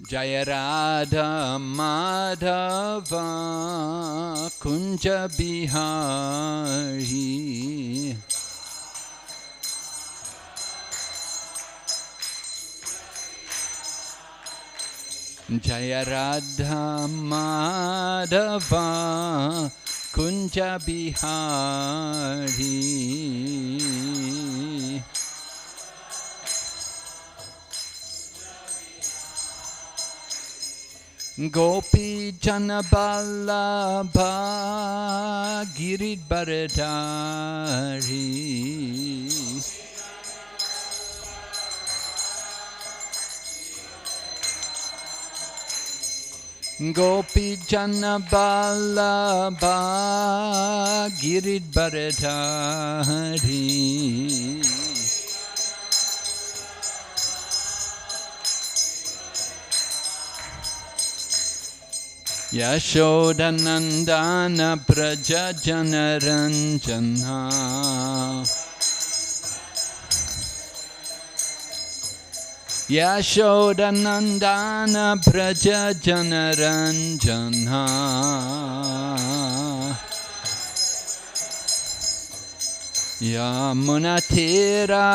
Jaya Radha Madhava Kunja Bihari Jaya Radha Madhava Kunja Bihari Gopi Janaballabha Giridharadhari Gopi Janaballabha Giridharadhari Yashodanandana Praja Janaranjana Yashodanandana Praja Janaranjana Yamunatira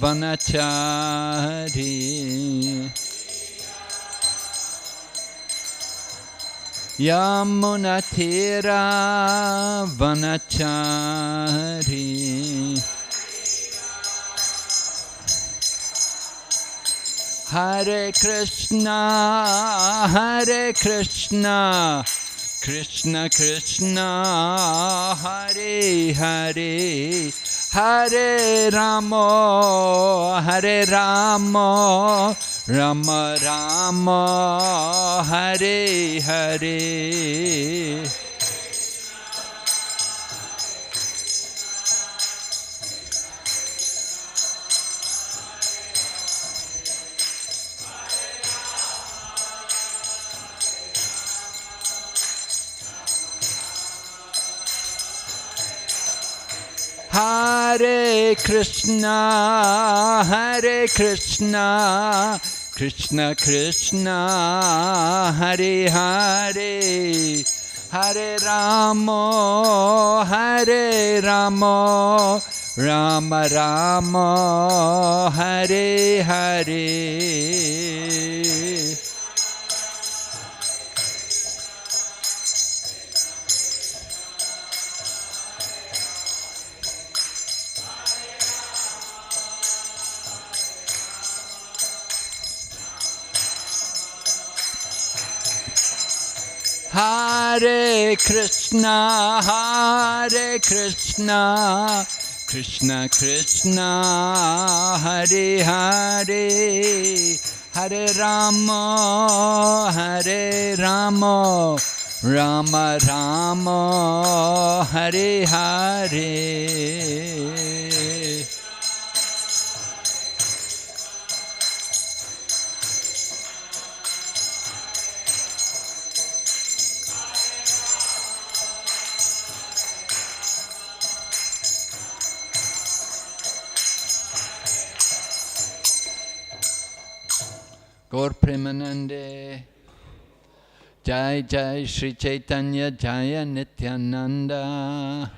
Vanachari Yamunatira Vanachari Hare Krishna Krishna Krishna Hare Hare Hare Rama Rama Rama Hare Hare Hare Krishna Krishna Krishna Hare Hare Hare Rama Rama Rama Hare Hare Hare Krishna Krishna Krishna Hare Hare Hare Rama Rama Rama Hare Hare Gaur Premanande Jai Jai Shri Chaitanya Jaya Nityananda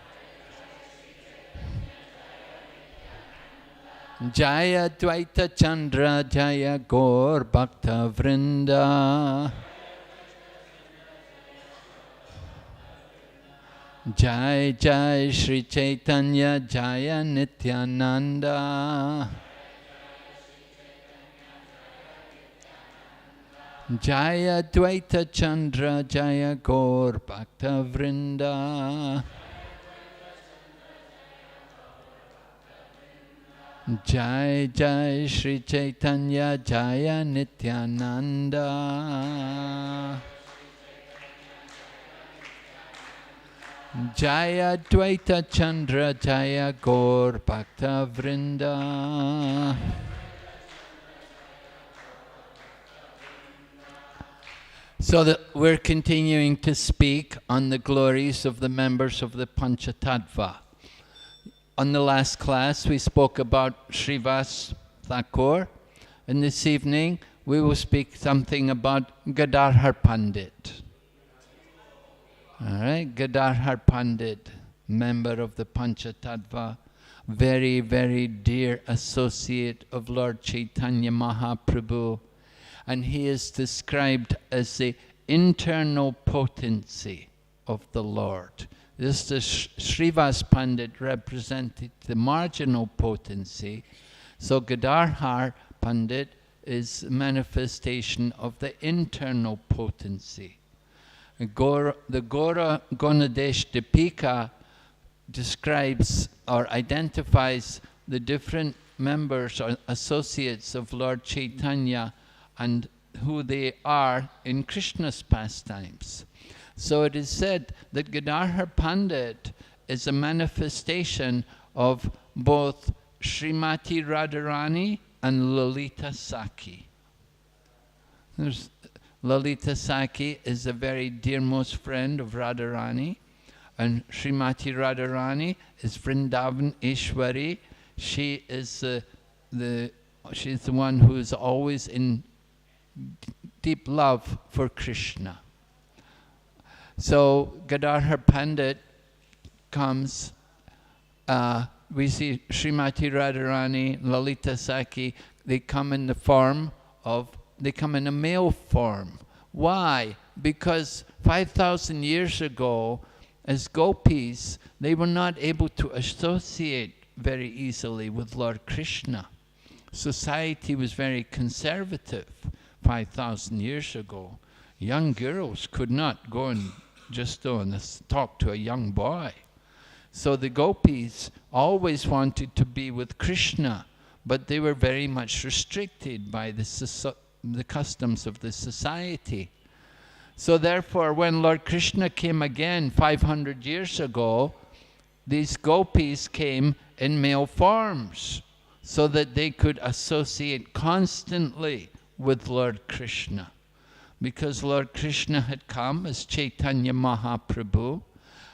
Jaya Dvaita Chandra Jaya Gaur Bhakta Vrinda Jai Jai Shri Chaitanya Jaya Nityananda Jaya Dvaita Chandra Jaya Gaur Bhakta Vrinda Jai Jai Shri Chaitanya Jaya Nityananda Jaya Dvaita Chandra Jaya Gaur Bhakta Vrinda So that we're continuing to speak on the glories of the members of the Panchatattva. On the last class, we spoke about Srivas Thakur, And this evening we will speak something about Gadadhar Pandit. All right, Gadadhar Pandit, member of the Panchatattva, very, very dear associate of Lord Chaitanya Mahaprabhu. And he is described as the internal potency of the Lord. This is Srivas Pandit represented the marginal potency. So Gadadhar Pandit is a manifestation of the internal potency. The Gora Gonadesh Dipika describes or identifies the different members or associates of Lord Chaitanya and who they are in Krishna's pastimes. So it is said that Gadadhar Pandit is a manifestation of both Srimati Radharani and Lalita Sakhi. Lalita Sakhi is a very dearmost friend of Radharani, and Srimati Radharani is Vrindavan Ishwari. She is she's the one who is always in deep love for Krishna. So Gadadhar Pandit comes, we see Srimati Radharani, Lalita Sakhi, they come in the form of, they come in a male form. Why? Because 5,000 years ago, as gopis, they were not able to associate very easily with Lord Krishna. Society was very conservative 5,000 years ago. Young girls could not go and just go and talk to a young boy. So the gopis always wanted to be with Krishna, but they were very much restricted by the customs of the society. So therefore, when Lord Krishna came again 500 years ago, these gopis came in male forms so that they could associate constantly with Lord Krishna. Because Lord Krishna had come as Chaitanya Mahaprabhu,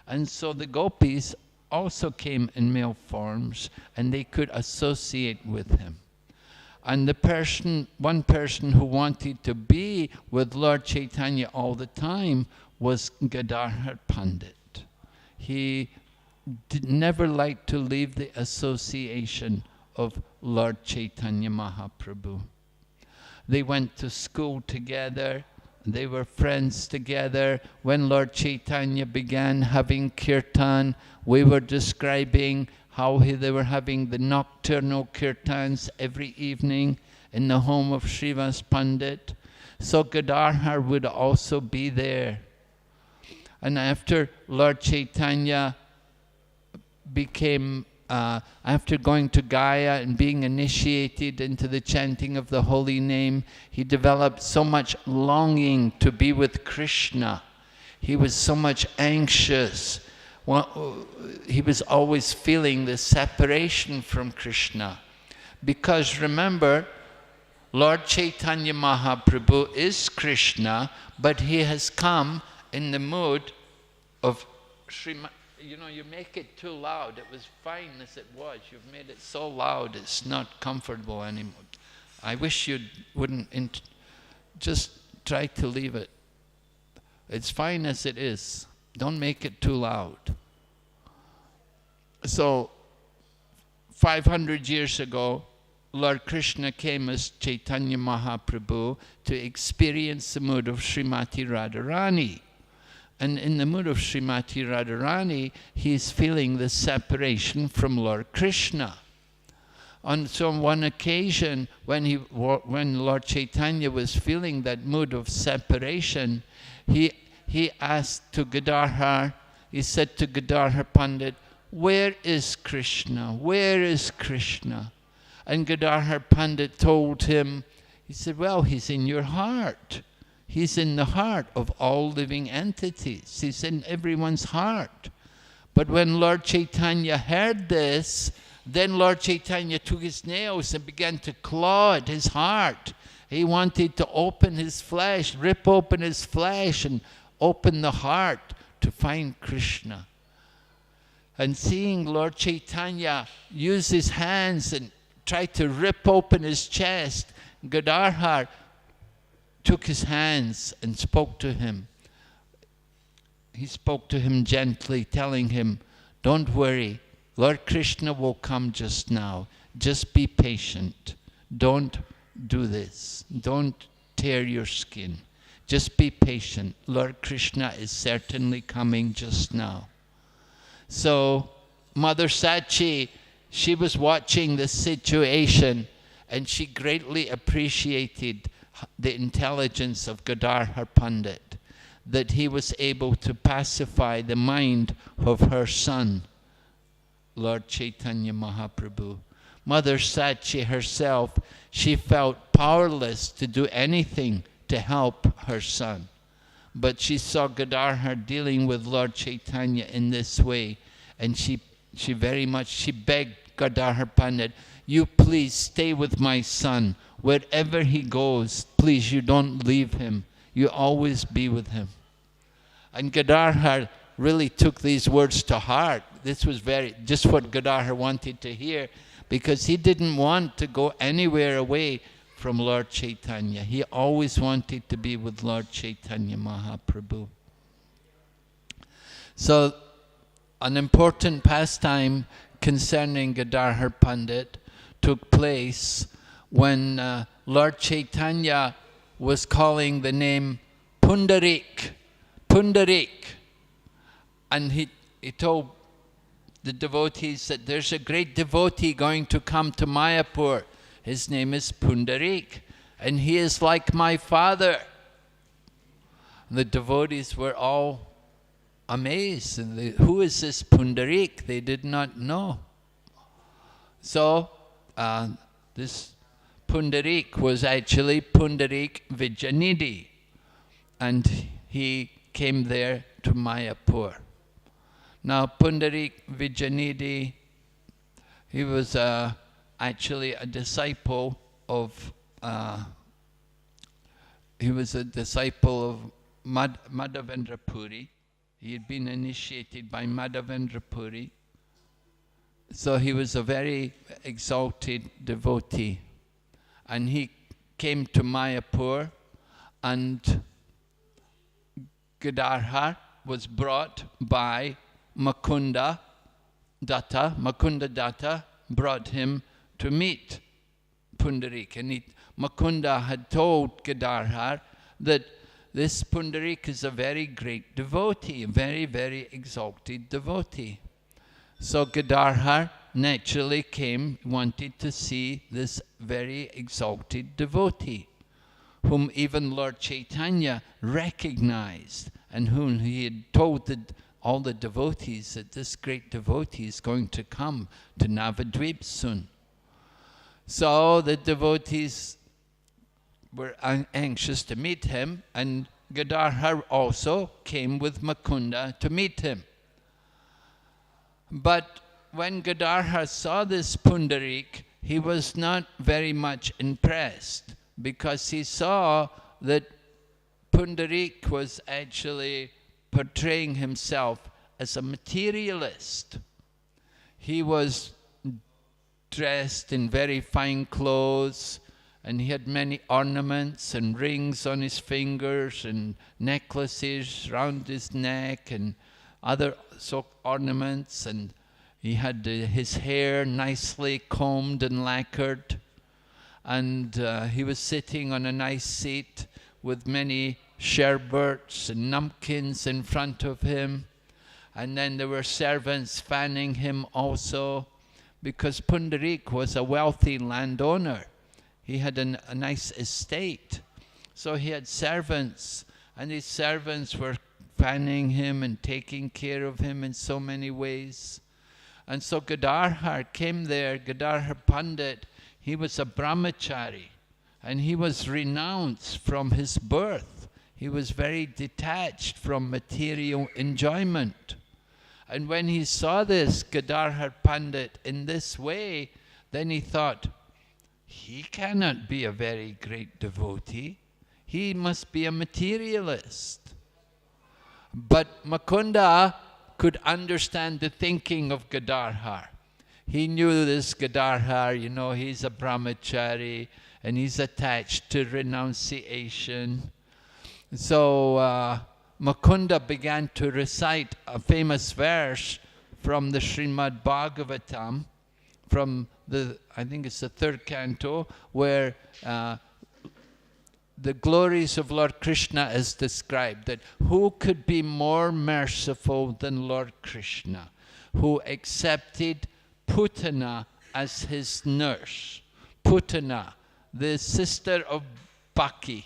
and so the gopis also came in male forms, and they could associate with him. And one person who wanted to be with Lord Chaitanya all the time was Gadadhar Pandit. He never liked to leave the association of Lord Chaitanya Mahaprabhu. They went to school together. They were friends together. When Lord Chaitanya began having kirtan, we were describing how they were having the nocturnal kirtans every evening in the home of Srivas Pandit. So Gadadhar would also be there. And after Lord Chaitanya became, after going to Gaya and being initiated into the chanting of the holy name, he developed so much longing to be with Krishna. He was so much anxious. Well, he was always feeling the separation from Krishna. Because remember, Lord Chaitanya Mahaprabhu is Krishna, but he has come in the mood of Srimati. You know, you make it too loud. It was fine as it was. You've made it so loud, it's not comfortable anymore. I wish you wouldn't, just try to leave it. It's fine as it is. Don't make it too loud. So, 500 years ago, Lord Krishna came as Chaitanya Mahaprabhu to experience the mood of Srimati Radharani. And in the mood of Srimati Radharani, he's feeling the separation from Lord Krishna. On one occasion, when Lord Chaitanya was feeling that mood of separation, he asked to Gadadhar, he said to Gadadhar Pandit, "Where is Krishna? Where is Krishna?" And Gadadhar Pandit told him, he said, "Well, he's in your heart. He's in the heart of all living entities. He's in everyone's heart." But when Lord Chaitanya heard this, then Lord Chaitanya took his nails and began to claw at his heart. He wanted to open his flesh, rip open his flesh and open the heart to find Krishna. And seeing Lord Chaitanya use his hands and try to rip open his chest, Gadadhar took his hands and spoke to him. He spoke to him gently, telling him, don't worry, Lord Krishna will come just now. Just be patient. Don't do this. Don't tear your skin. Just be patient. Lord Krishna is certainly coming just now. So Mother Sachi, she was watching this situation and she greatly appreciated the intelligence of Gadadhar Pandit, that he was able to pacify the mind of her son, Lord Chaitanya Mahaprabhu. Mother Sachi herself, she felt powerless to do anything to help her son. But she saw Gadadhar dealing with Lord Chaitanya in this way, and she begged Gadadhar Pandit, you please stay with my son. Wherever he goes, please, you don't leave him. You always be with him. And Gadadhar really took these words to heart. This was just what Gadadhar wanted to hear, because he didn't want to go anywhere away from Lord Chaitanya. He always wanted to be with Lord Chaitanya Mahaprabhu. So, an important pastime concerning Gadadhar Pandit took place when Lord Chaitanya was calling the name Pundarik, Pundarik. And he told the devotees that there's a great devotee going to come to Mayapur. His name is Pundarik, and he is like my father. The devotees were all amazed. And who is this Pundarik? They did not know. So this Pundarik was actually Pundarik Vijayanidhi, and he came there to Mayapur. Now Pundarik Vijayanidhi, he was actually a disciple of Madhavendra Puri. He had been initiated by Madhavendra Puri. So he was a very exalted devotee. And he came to Mayapur, and Gadadhar was brought by Mukunda Datta. Mukunda Datta brought him to meet Pundarik. And Mukunda had told Gadadhar that this Pundarik is a very great devotee, a very, very exalted devotee. So Gadadhar naturally wanted to see this very exalted devotee, whom even Lord Chaitanya recognized, and whom he had told all the devotees that this great devotee is going to come to Navadvip soon. So the devotees were anxious to meet him, and Gadadhar also came with Mukunda to meet him. But when Gadadhar saw this Pundarik, he was not very much impressed, because he saw that Pundarik was actually portraying himself as a materialist. He was dressed in very fine clothes, and he had many ornaments and rings on his fingers and necklaces round his neck and other ornaments, and he had his hair nicely combed and lacquered, and he was sitting on a nice seat with many sherbets and numpkins in front of him, and then there were servants fanning him also, because Pundarik was a wealthy landowner. He had a nice estate, so he had servants, and his servants were fanning him and taking care of him in so many ways. And so Gadadhar came there. Gadadhar Pandit, he was a brahmachari, and he was renounced from his birth. He was very detached from material enjoyment. And when he saw this Gadadhar Pandit in this way, then he thought, he cannot be a very great devotee. He must be a materialist. But Mukunda could understand the thinking of Gadadhar. He knew this Gadadhar, he's a brahmachari, and he's attached to renunciation. So Mukunda began to recite a famous verse from the Srimad Bhagavatam, from the, I think it's the 3rd canto, where the glories of Lord Krishna is described, that who could be more merciful than Lord Krishna, who accepted Putana as his nurse. Putana, the sister of Bakasura.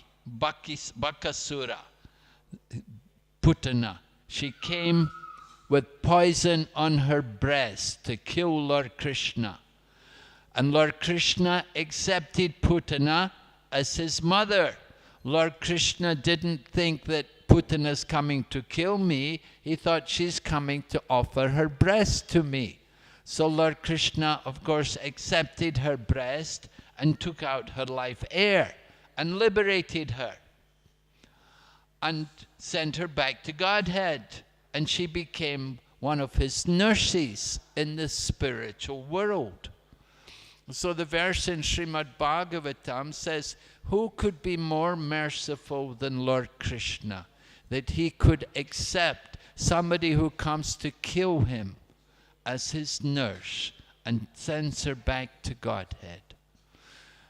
Putana, she came with poison on her breast to kill Lord Krishna. And Lord Krishna accepted Putana as his mother. Lord Krishna didn't think that Putana's coming to kill me. He thought she's coming to offer her breast to me. So Lord Krishna, of course, accepted her breast and took out her life air and liberated her and sent her back to Godhead. And she became one of his nurses in the spiritual world. So the verse in Srimad Bhagavatam says, who could be more merciful than Lord Krishna, that he could accept somebody who comes to kill him as his nurse and sends her back to Godhead.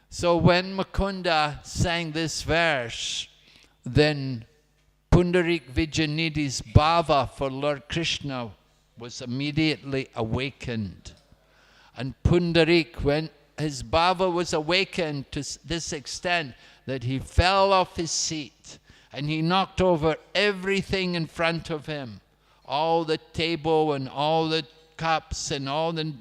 So when Mukunda sang this verse, then Pundarik Vijayanidhi's bhava for Lord Krishna was immediately awakened. And Pundarik, when his bhava was awakened to this extent that he fell off his seat and he knocked over everything in front of him, all the table and all the cups and all the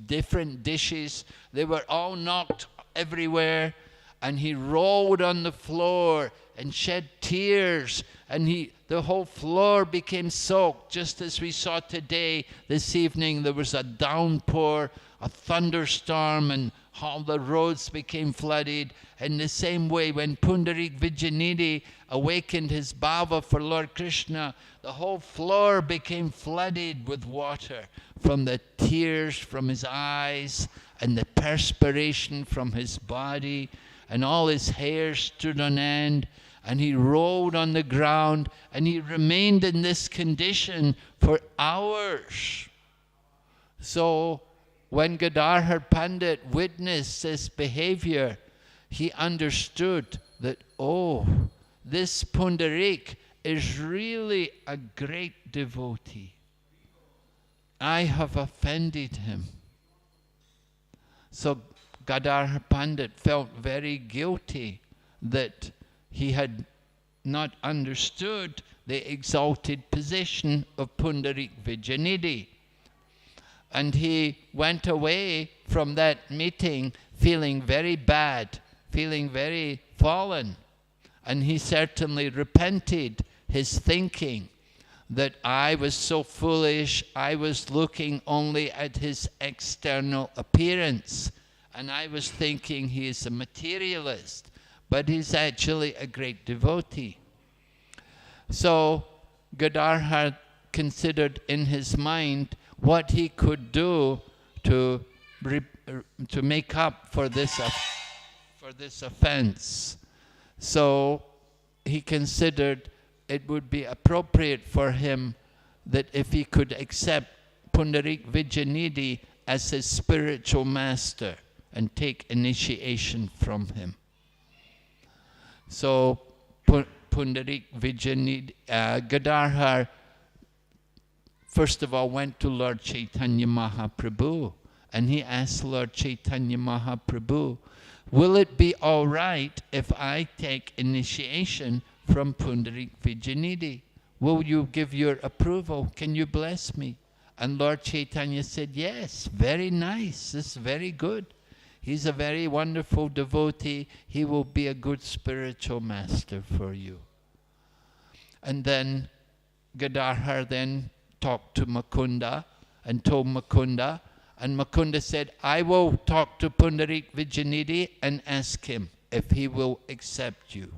different dishes, they were all knocked everywhere, and he rolled on the floor and shed tears, and the whole floor became soaked, just as we saw today. This evening there was a downpour, a thunderstorm, and all the roads became flooded. In the same way, when Pundarik Vijayanidhi awakened his bhava for Lord Krishna, the whole floor became flooded with water from the tears from his eyes and the perspiration from his body, and all his hair stood on end, and he rolled on the ground, and he remained in this condition for hours. So when Gadadhar Pandit witnessed this behavior, he understood that, oh, this Pundarik is really a great devotee. I have offended him. So Gadadhar Pandit felt very guilty that he had not understood the exalted position of Pundarik Vijayanidhi. And he went away from that meeting feeling very bad, feeling very fallen. And he certainly repented his thinking that I was so foolish, I was looking only at his external appearance. And I was thinking he is a materialist, but he's actually a great devotee. So Gadadhar considered in his mind what he could do to make up for this offense. So he considered it would be appropriate for him that if he could accept Pundarik Vijayanidhi as his spiritual master and take initiation from him. So Pundarik Vijayanidhi, Gadadhar first of all went to Lord Chaitanya Mahaprabhu, and he asked Lord Chaitanya Mahaprabhu, will it be all right if I take initiation from Pundarik Vijayanidhi? Will you give your approval? Can you bless me? And Lord Chaitanya said, yes, very nice, this is very good. He's a very wonderful devotee. He will be a good spiritual master for you. And then Gadadhar then talked to Mukunda and told Mukunda, and Mukunda said, I will talk to Pundarik Vijayanidhi and ask him if he will accept you.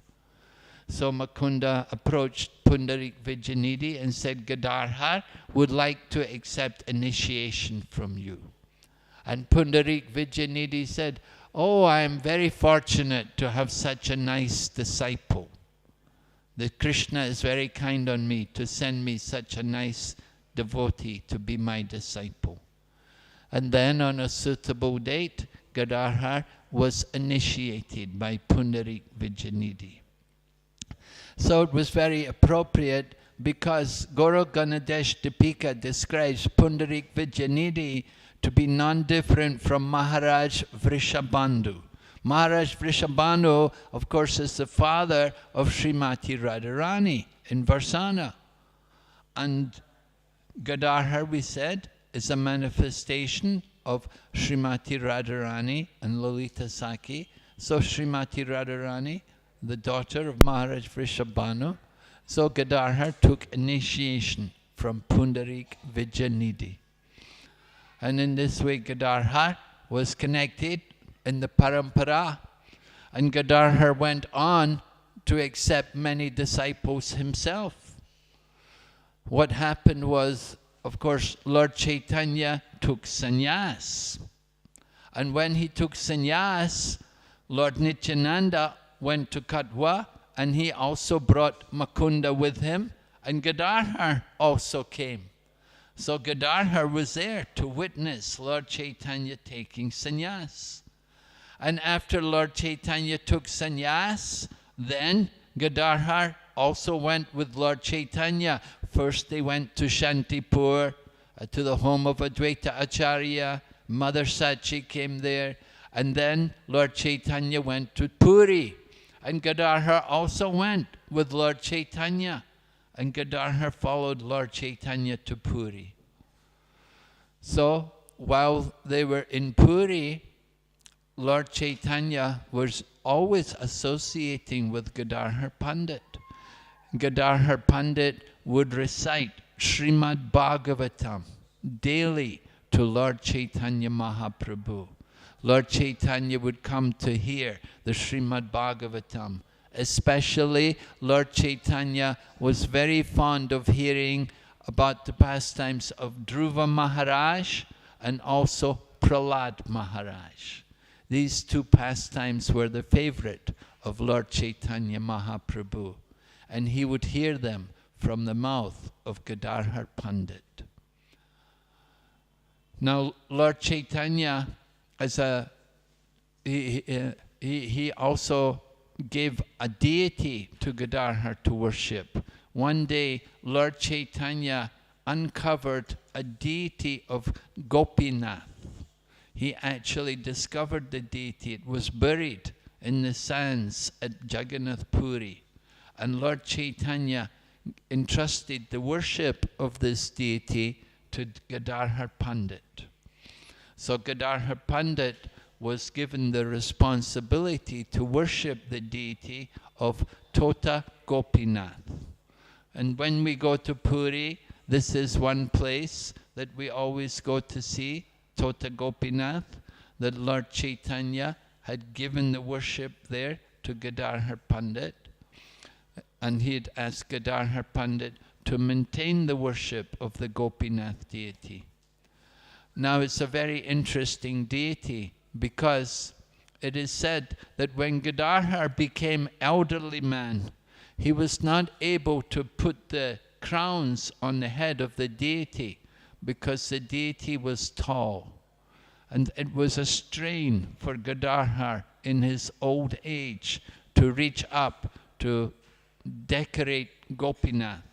So Mukunda approached Pundarik Vijayanidhi and said, Gadadhar would like to accept initiation from you. And Pundarik Vijayanidhi said, "Oh, I am very fortunate to have such a nice disciple. That Krishna is very kind on me to send me such a nice devotee to be my disciple." And then on a suitable date, Gadadhar was initiated by Pundarik Vijayanidhi. So it was very appropriate because Guru Ganadesh Dipika describes Pundarik Vijayanidhi to be non-different from Maharaj Vrishabandhu. Maharaj Vrishabandhu, of course, is the father of Srimati Radharani in Varsana. And Gadadhar, we said, is a manifestation of Srimati Radharani and Lalita Sakhi. So Srimati Radharani, the daughter of Maharaj Vrishabhanu. So Gadadhar took initiation from Pundarik Vijayanidhi. And in this way Gadadhar was connected in the parampara. And Gadadhar went on to accept many disciples himself. What happened was, of course, Lord Chaitanya took sannyas. And when he took sannyas, Lord Nityananda went to Katwa, and he also brought Mukunda with him, and Gadadhar also came. So Gadadhar was there to witness Lord Chaitanya taking sannyas. And after Lord Chaitanya took sannyas, then Gadadhar also went with Lord Chaitanya. First they went to Shantipur, to the home of Advaita Acharya. Mother Sachi came there. And then Lord Chaitanya went to Puri. And Gadadhar also went with Lord Chaitanya. And Gadadhar followed Lord Chaitanya to Puri. So while they were in Puri, Lord Chaitanya was always associating with Gadadhar Pandit. Gadadhar Pandit would recite Srimad Bhagavatam daily to Lord Chaitanya Mahaprabhu. Lord Chaitanya would come to hear the Srimad Bhagavatam. Especially Lord Chaitanya was very fond of hearing about the pastimes of Dhruva Maharaj and also Prahlad Maharaj. These two pastimes were the favorite of Lord Chaitanya Mahaprabhu, and he would hear them from the mouth of Gadadhar Pandit. Now, Lord Chaitanya, he also gave a deity to Gadadhar to worship. One day, Lord Chaitanya uncovered a deity of Gopinath. He actually discovered the deity. It was buried in the sands at Jagannath Puri. And Lord Chaitanya entrusted the worship of this deity to Gadadhar Pandit. So Gadadhar Pandit was given the responsibility to worship the deity of Tota Gopinath. And when we go to Puri, this is one place that we always go to see, Tota Gopinath, that Lord Chaitanya had given the worship there to Gadadhar Pandit. And he had asked Gadadhar Pandit to maintain the worship of the Gopinath deity. Now it's a very interesting deity because it is said that when Gadadhar became elderly man, he was not able to put the crowns on the head of the deity because the deity was tall. And it was a strain for Gadadhar in his old age to reach up to decorate Gopinath.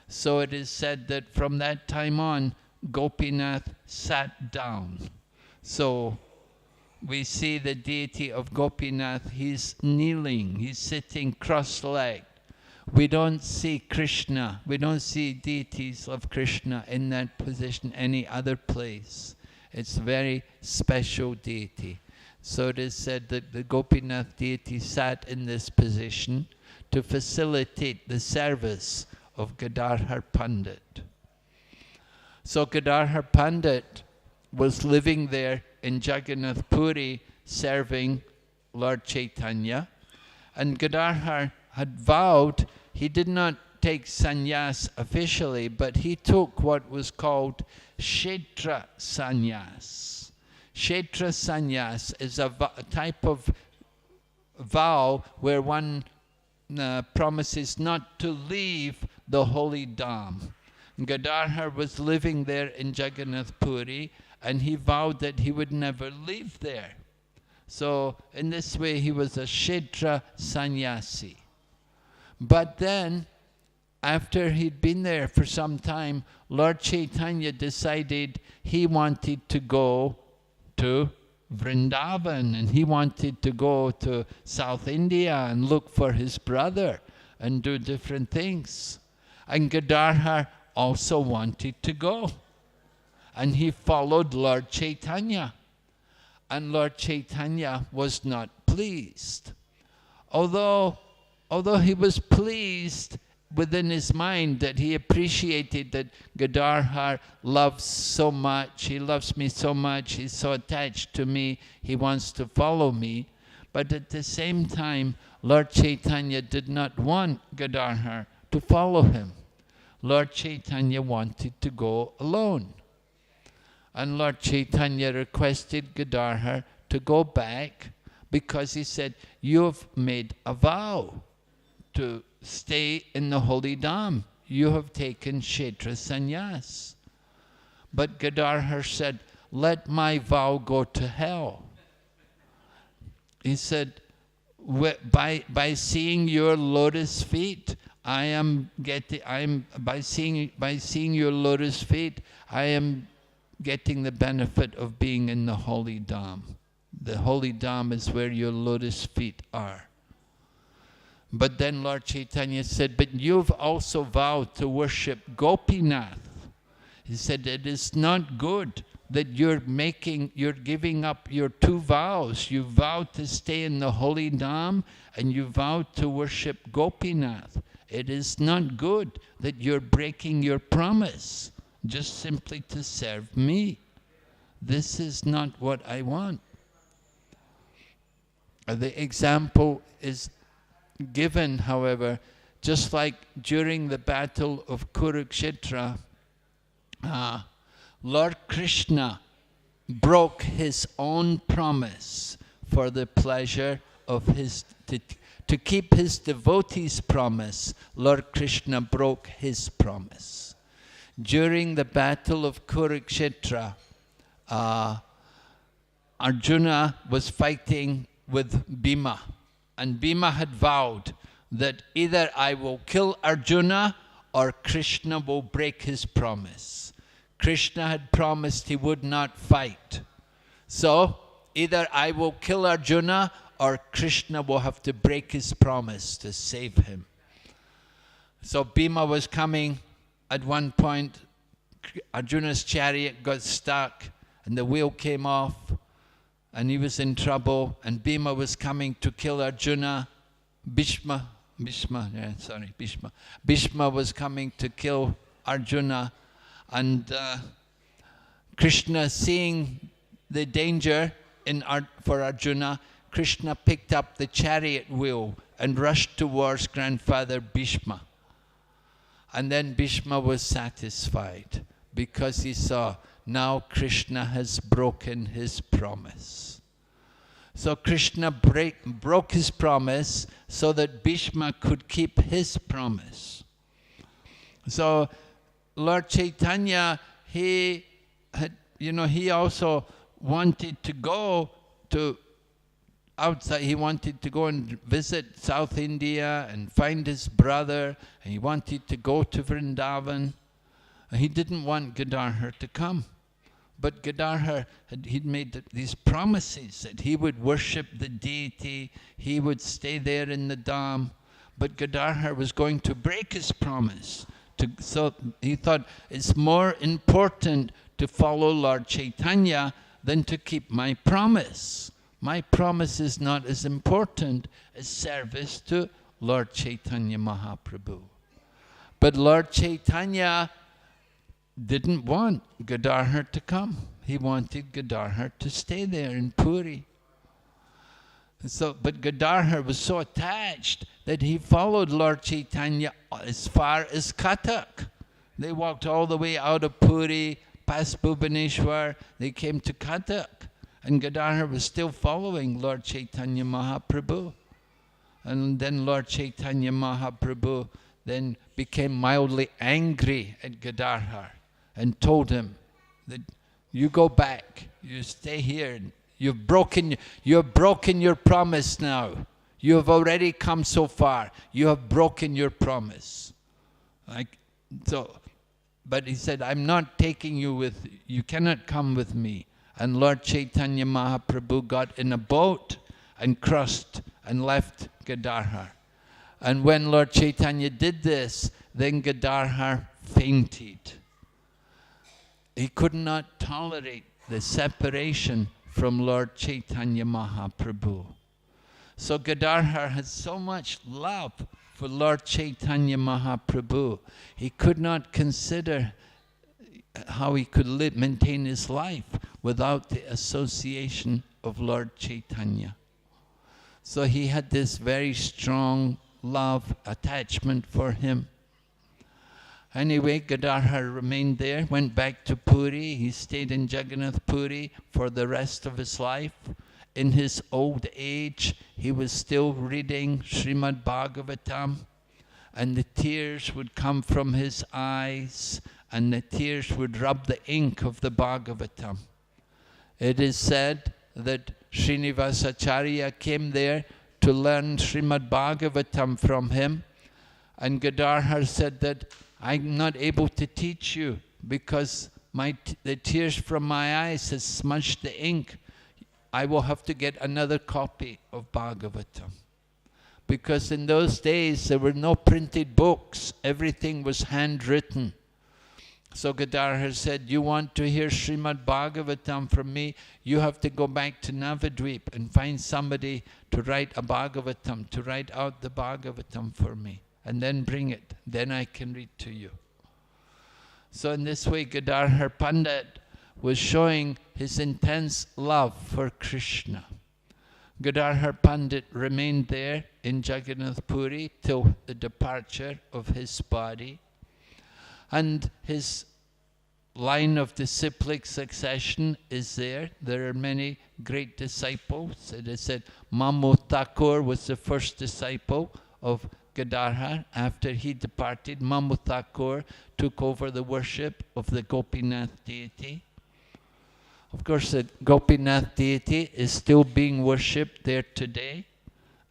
So it is said that from that time on, Gopinath sat down. So we see the deity of Gopinath, he's kneeling, he's sitting cross-legged. We don't see Krishna, we don't see deities of Krishna in that position any other place. It's a very special deity. So it is said that the Gopinath deity sat in this position to facilitate the service of Gadadhar Pandit. So Gadadhar Pandit was living there in Jagannath Puri serving Lord Chaitanya, and Gadadhar had vowed he did not take sannyas officially, but he took what was called Kshetra sannyas. Kshetra sannyas is a type of vow where one promises not to leave the holy Dham. Gadadhar was living there in Jagannath Puri, and he vowed that he would never leave there. So in this way he was a Kshetra sannyasi. But then, after he'd been there for some time, Lord Chaitanya decided he wanted to go to Vrindavan, and he wanted to go to South India and look for his brother and do different things. And Gadadhar also wanted to go. And he followed Lord Chaitanya. And Lord Chaitanya was not pleased. Although he was pleased within his mind that he appreciated that Gadadhar loves so much, he loves me so much, he's so attached to me, he wants to follow me. But at the same time, Lord Chaitanya did not want Gadadhar to follow him. Lord Chaitanya wanted to go alone. And Lord Chaitanya requested Gadadhar to go back because he said, "You've made a vow to stay in the holy Dham. You have taken Kshetra sannyas." But Gadadhar said, "Let my vow go to hell." He said, by seeing your lotus feet, by seeing your lotus feet, I am getting the benefit of being in the holy Dham. The holy Dham is where your lotus feet are. But then Lord Chaitanya said, "But you've also vowed to worship Gopinath." He said, "It is not good that you're giving up your two vows. You vowed to stay in the holy Dham and you vowed to worship Gopinath. It is not good that you're breaking your promise just simply to serve me. This is not what I want." The example is given, however, just like during the battle of Kurukshetra, Lord Krishna broke his own promise for the pleasure of to keep his devotees' promise. Lord Krishna broke his promise. During the battle of Kurukshetra, Arjuna was fighting with Bhima. And Bhima had vowed that either I will kill Arjuna or Krishna will break his promise. Krishna had promised he would not fight. So either I will kill Arjuna or Krishna will have to break his promise to save him. So Bhima was coming. At one point, Arjuna's chariot got stuck and the wheel came off. And he was in trouble, and Bhima was coming to kill Arjuna. Bhishma was coming to kill Arjuna, and Krishna, seeing the danger for Arjuna, Krishna picked up the chariot wheel and rushed towards grandfather Bhishma. And then Bhishma was satisfied because he saw, now Krishna has broken his promise. So Krishna broke his promise so that Bhishma could keep his promise. So Lord Chaitanya, he also wanted to go to outside. He wanted to go and visit South India and find his brother, and he wanted to go to Vrindavan. He didn't want Gadadhar to come. But Gadadhar, he'd made these promises that he would worship the deity, he would stay there in the Dham. But Gadadhar was going to break his promise. So he thought, it's more important to follow Lord Chaitanya than to keep my promise. My promise is not as important as service to Lord Chaitanya Mahaprabhu. But Lord Chaitanya didn't want Gadadhar to come. He wanted Gadadhar to stay there in Puri. But Gadadhar was so attached that he followed Lord Chaitanya as far as Cuttack. They walked all the way out of Puri, past Bhubaneswar. They came to Cuttack. And Gadadhar was still following Lord Chaitanya Mahaprabhu. And then Lord Chaitanya Mahaprabhu then became mildly angry at Gadadhar and told him that you go back, you stay here. You've broken your promise now. You have already come so far. You have broken your promise. But he said, I'm not taking you with, you cannot come with me. And Lord Chaitanya Mahaprabhu got in a boat and crossed and left Gadadhar. And when Lord Chaitanya did this, then Gadadhar fainted. He could not tolerate the separation from Lord Chaitanya Mahaprabhu. So Gadadhar had so much love for Lord Chaitanya Mahaprabhu. He could not consider how he could maintain his life without the association of Lord Chaitanya. So he had this very strong love, attachment for him. Anyway, Gadadhar remained there, went back to Puri. He stayed in Jagannath Puri for the rest of his life. In his old age, he was still reading Srimad Bhagavatam, and the tears would come from his eyes, and the tears would rub the ink of the Bhagavatam. It is said that Srinivasacharya came there to learn Srimad Bhagavatam from him, and Gadadhar said that I'm not able to teach you because the tears from my eyes has smudged the ink. I will have to get another copy of Bhagavatam. Because in those days there were no printed books, everything was handwritten. So Gadadhar said, you want to hear Srimad Bhagavatam from me, you have to go back to Navadvip and find somebody to write a Bhagavatam, to write out the Bhagavatam for me, and then bring it, then I can read to you. So in this way Gadadhar Pandit was showing his intense love for Krishna. Gadadhar Pandit remained there in Jagannath Puri till the departure of his body. And his line of disciplic succession is there. There are many great disciples. It is said Mamu Thakur was the first disciple of Gadadhar. After he departed, Mamu Thakur took over the worship of the Gopinath deity. Of course, the Gopinath deity is still being worshipped there today,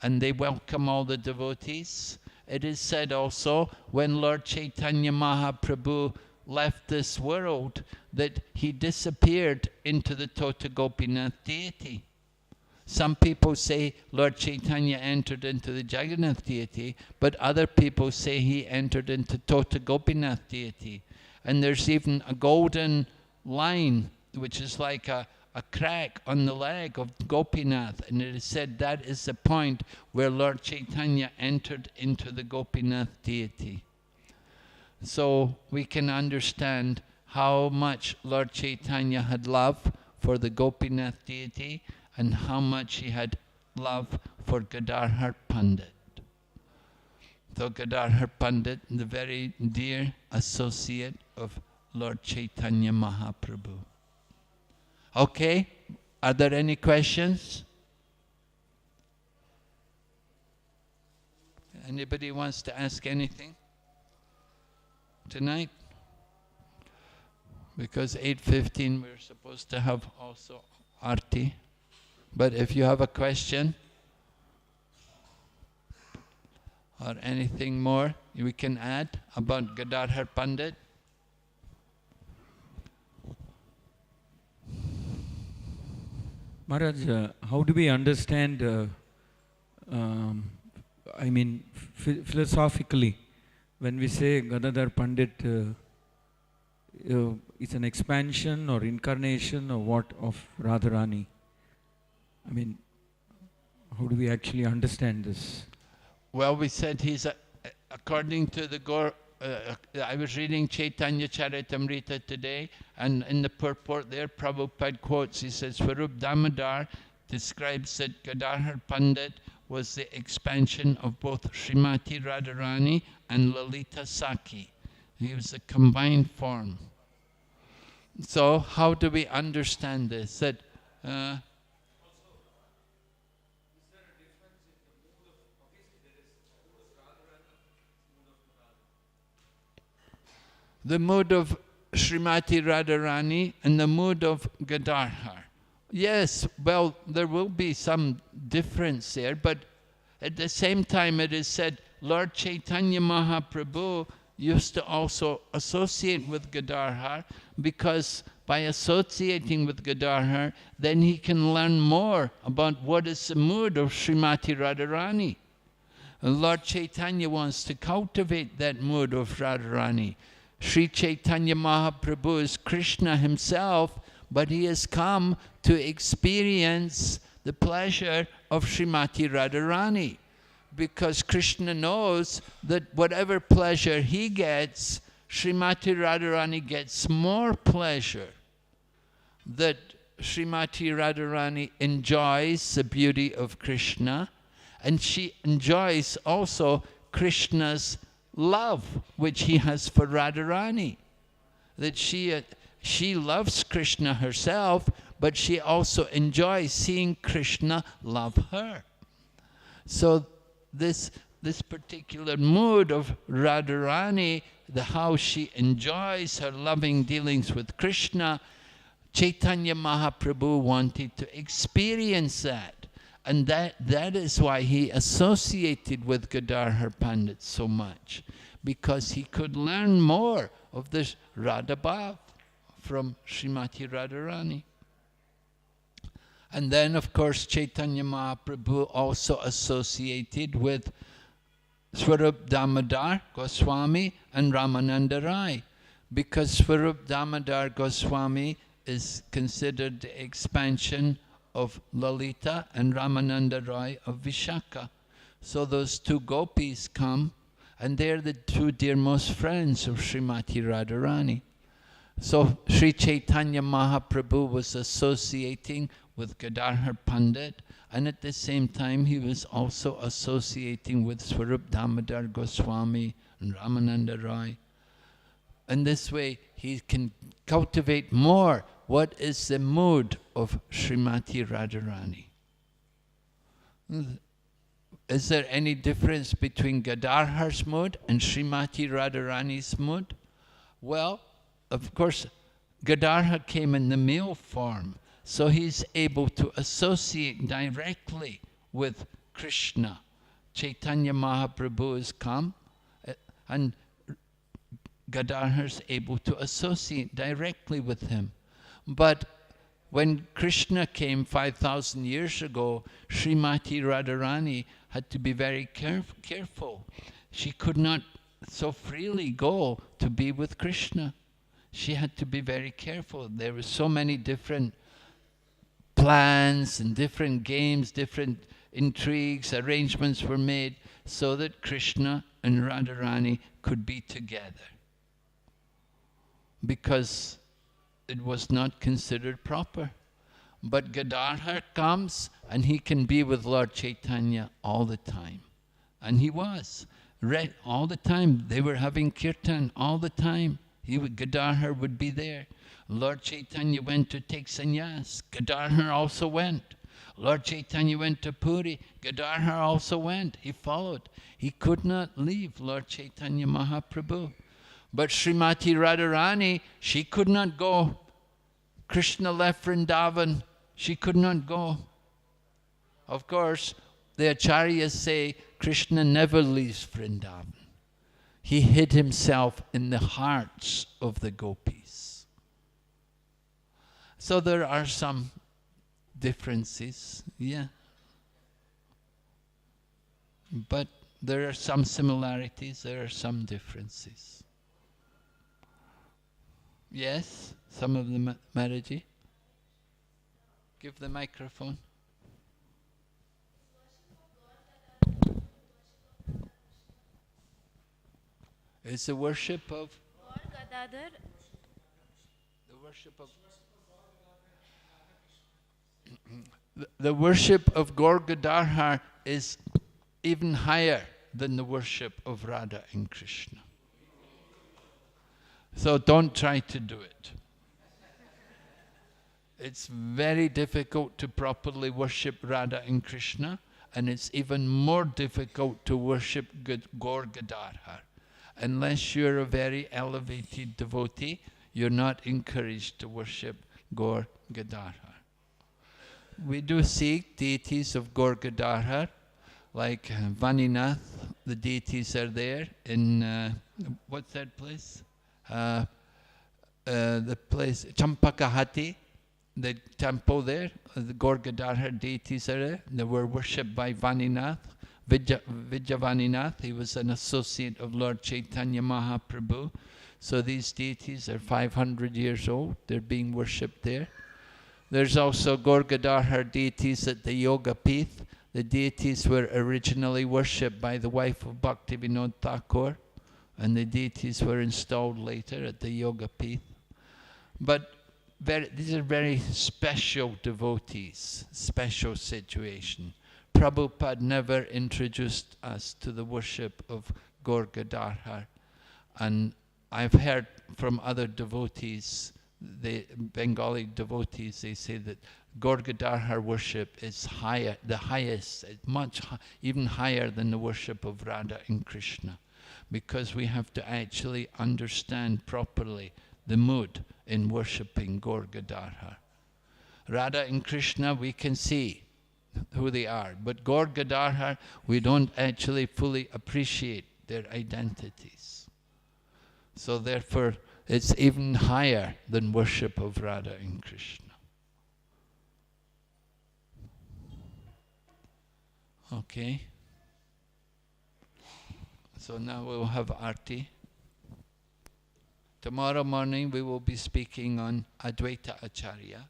and they welcome all the devotees. It is said also, when Lord Chaitanya Mahaprabhu left this world, that he disappeared into the Tota Gopinath deity. Some people say Lord Chaitanya entered into the Jagannath deity, but other people say he entered into Tota Gopinath deity. And there's even a golden line, which is like a crack on the leg of Gopinath, and it is said that is the point where Lord Chaitanya entered into the Gopinath deity. So we can understand how much Lord Chaitanya had love for the Gopinath deity and how much he had love for Gadadhar Pandit. So Gadadhar Pandit, the very dear associate of Lord Chaitanya Mahaprabhu. Okay, are there any questions? Anybody wants to ask anything tonight? Because 8:15 we're supposed to have also Arti. But if you have a question or anything more we can add about Gadadhar Pandit. Maharaj, how do we understand, philosophically, when we say Gadadhar Pandit is an expansion or incarnation or what of Radharani? I mean, how do we actually understand this? Well, we said he's, according to the I was reading Chaitanya Charitamrita today, and in the purport there, Prabhupada quotes, he says, Swarup Damodar describes that Gadadhar Pandit was the expansion of both Srimati Radharani and Lalita Saki. He was a combined form. So how do we understand this? That Uh, the mood of Srimati Radharani and the mood of Gadadhar. Yes, well, there will be some difference there, but at the same time it is said Lord Chaitanya Mahaprabhu used to also associate with Gadadhar, because by associating with Gadadhar, then he can learn more about what is the mood of Srimati Radharani. And Lord Chaitanya wants to cultivate that mood of Radharani. Sri Chaitanya Mahaprabhu is Krishna himself, but he has come to experience the pleasure of Srimati Radharani, because Krishna knows that whatever pleasure he gets, Srimati Radharani gets more pleasure. That Srimati Radharani enjoys the beauty of Krishna, and she enjoys also Krishna's love which he has for Radharani. That she loves Krishna herself, but she also enjoys seeing Krishna love her. So this particular mood of Radharani, how she enjoys her loving dealings with Krishna, Chaitanya Mahaprabhu wanted to experience that. And that is why he associated with Gadadhar Pandit so much, because he could learn more of this Radha Bhav from Srimati Radharani. And then, of course, Chaitanya Mahaprabhu also associated with Swarup Damodar Goswami and Ramananda Rai, because Swarup Damodar Goswami is considered the expansion of Lalita and Ramananda Rai of Vishaka. So those two gopis come, and they're the two dearmost friends of Srimati Radharani. So Sri Chaitanya Mahaprabhu was associating with Gadadhar Pandit, and at the same time he was also associating with Swarup Damodar Goswami and Ramananda Rai. And this way he can cultivate more what is the mood of Srimati Radharani. Is there any difference between Gadadhar's mood and Srimati Radharani's mood? Well, of course, Gadadhar came in the male form, so he's able to associate directly with Krishna. Chaitanya Mahaprabhu has come, and Gadadhar is able to associate directly with him. But when Krishna came 5,000 years ago, Srimati Radharani had to be very careful. She could not so freely go to be with Krishna. She had to be very careful. There were so many different plans and different games, different intrigues, arrangements were made so that Krishna and Radharani could be together, because it was not considered proper. But Gadadhar comes and he can be with Lord Chaitanya all the time. And he was. Right, all the time. They were having kirtan all the time. Gadadhar would be there. Lord Chaitanya went to take sannyas. Gadadhar also went. Lord Chaitanya went to Puri. Gadadhar also went. He followed. He could not leave Lord Chaitanya Mahaprabhu. But Srimati Radharani, she could not go. Krishna left Vrindavan. She could not go. Of course, the Acharyas say Krishna never leaves Vrindavan. He hid himself in the hearts of the gopis. So there are some differences, yeah. But there are some similarities, there are some differences. Yes, some of them, Maraji. Give the microphone. It's the worship of Gadadhar. The worship of the worship of Gaur Gadadhar is even higher than the worship of Radha and Krishna. So don't try to do it. It's very difficult to properly worship Radha and Krishna, and it's even more difficult to worship Gaur Gadadhar. Unless you're a very elevated devotee, you're not encouraged to worship Gaur Gadadhar. We do see deities of Gaur Gadadhar, like Vaninath, the deities are there in, what's that place? The place, Champakahati, the temple there, the Gaur Gadadhar deities are there. They were worshipped by Vaninath, Vijayaninath. He was an associate of Lord Chaitanya Mahaprabhu. So these deities are 500 years old. They're being worshipped there. There's also Gaur Gadadhar deities at the Yoga Pith. The deities were originally worshipped by the wife of Bhaktivinoda Thakur, and the deities were installed later at the Yoga Pith. But these are very special devotees, special situation. Prabhupada never introduced us to the worship of Gaur Gadadhar, and I've heard from other devotees, the Bengali devotees, they say that Gaur Gadadhar worship is higher, the highest, even higher than the worship of Radha and Krishna, because we have to actually understand properly the mood in worshipping Gaur Gadadhar. Radha and Krishna, we can see who they are, but Gaur Gadadhar, we don't actually fully appreciate their identities. So therefore, it's even higher than worship of Radha and Krishna. Okay. So now we'll have Arti. Tomorrow morning we will be speaking on Advaita Acharya.